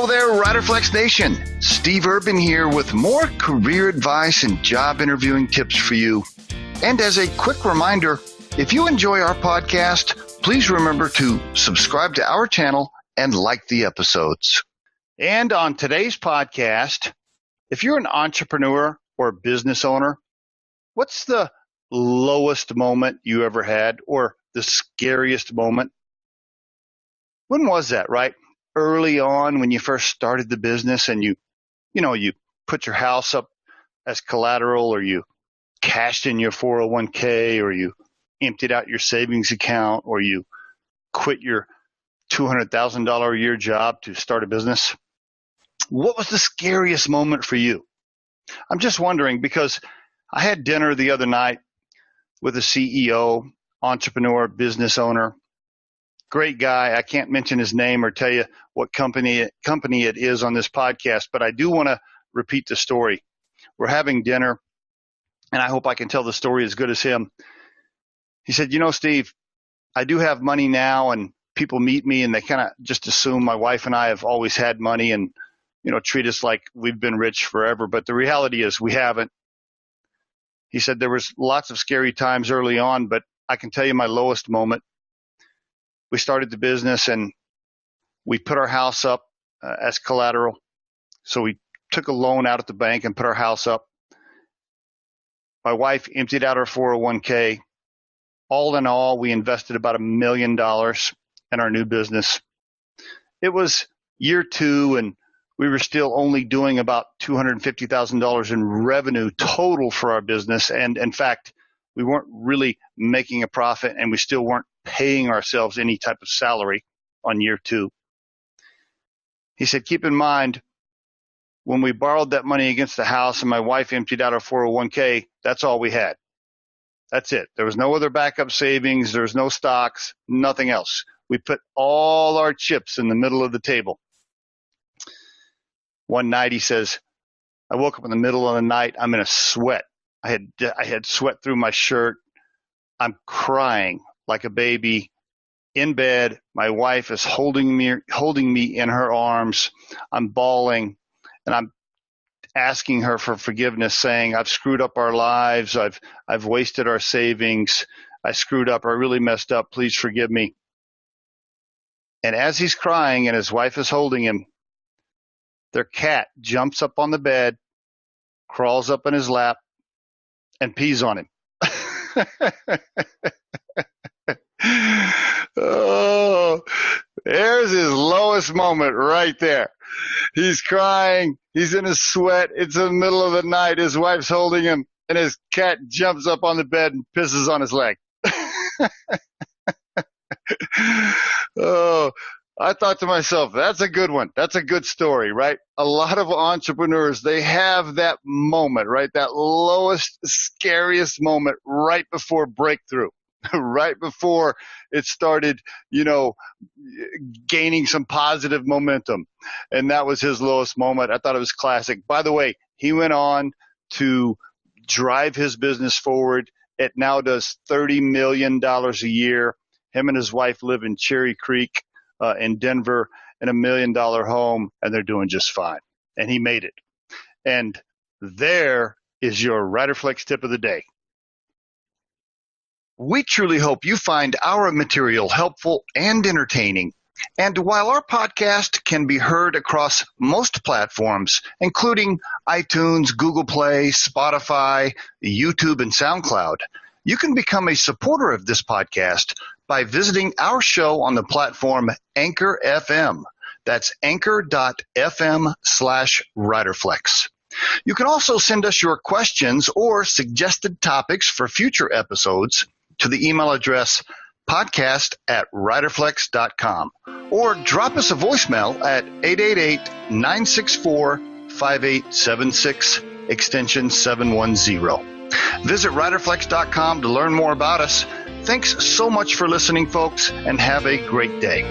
Hello there, Riderflex Nation. Steve Urban here with more career advice and job interviewing tips for you. And as a quick reminder, if you enjoy our podcast, please remember to subscribe to our channel and like the episodes. And on today's podcast, if you're an entrepreneur or business owner, what's the lowest moment you ever had or the scariest moment? When was that, right? Early on when you first started the business and you put your house up as collateral, or you cashed in your 401k, or you emptied out your savings account, or you quit your $200,000 a year job to start a business. What was the scariest moment for you? I'm just wondering, because I had dinner the other night with a CEO, entrepreneur, business owner. Great guy. I can't mention his name or tell you what company it is on this podcast, but I do want to repeat the story. We're having dinner, and I hope I can tell the story as good as him. He said, Steve, I do have money now, and people meet me and they kind of just assume my wife and I have always had money and, treat us like we've been rich forever. But the reality is we haven't. He said there was lots of scary times early on, but I can tell you my lowest moment. We started the business and we put our house up as collateral. So we took a loan out at the bank and put our house up. My wife emptied out our 401k. All in all, we invested about $1 million in our new business. It was year 2 and we were still only doing about $250,000 in revenue total for our business. And in fact, we weren't really making a profit, and we still weren't paying ourselves any type of salary on year 2. He said, keep in mind, when we borrowed that money against the house and my wife emptied out our 401k, that's all we had. That's it. There was no other backup savings. There was no stocks, nothing else. We put all our chips in the middle of the table. One night, he says, I woke up in the middle of the night. I'm in a sweat. I had sweat through my shirt. I'm crying like a baby in bed. My wife is holding me in her arms. I'm bawling, and I'm asking her for forgiveness, saying, I've screwed up our lives. I've wasted our savings. I screwed up. I really messed up. Please forgive me. And as he's crying and his wife is holding him, their cat jumps up on the bed, crawls up in his lap, and pees on him. Oh, there's his lowest moment right there. He's crying. He's in a sweat. It's in the middle of the night. His wife's holding him, and his cat jumps up on the bed and pisses on his leg. Oh, I thought to myself, that's a good one. That's a good story, right? A lot of entrepreneurs, they have that moment, right? That lowest, scariest moment right before breakthrough, right before it started, gaining some positive momentum. And that was his lowest moment. I thought it was classic. By the way, he went on to drive his business forward. It now does $30 million a year. Him and his wife live in Cherry Creek in Denver in $1 million home, and they're doing just fine. And he made it. And there is your Riderflex tip of the day. We truly hope you find our material helpful and entertaining. And while our podcast can be heard across most platforms, including iTunes, Google Play, Spotify, YouTube, and SoundCloud, you can become a supporter of this podcast by visiting our show on the platform Anchor FM. That's anchor.fm/Riderflex. You can also send us your questions or suggested topics for future episodes to the email address podcast@riderflex.com, or drop us a voicemail at 888-964-5876, extension 710. Visit riderflex.com to learn more about us. Thanks so much for listening, folks, and have a great day.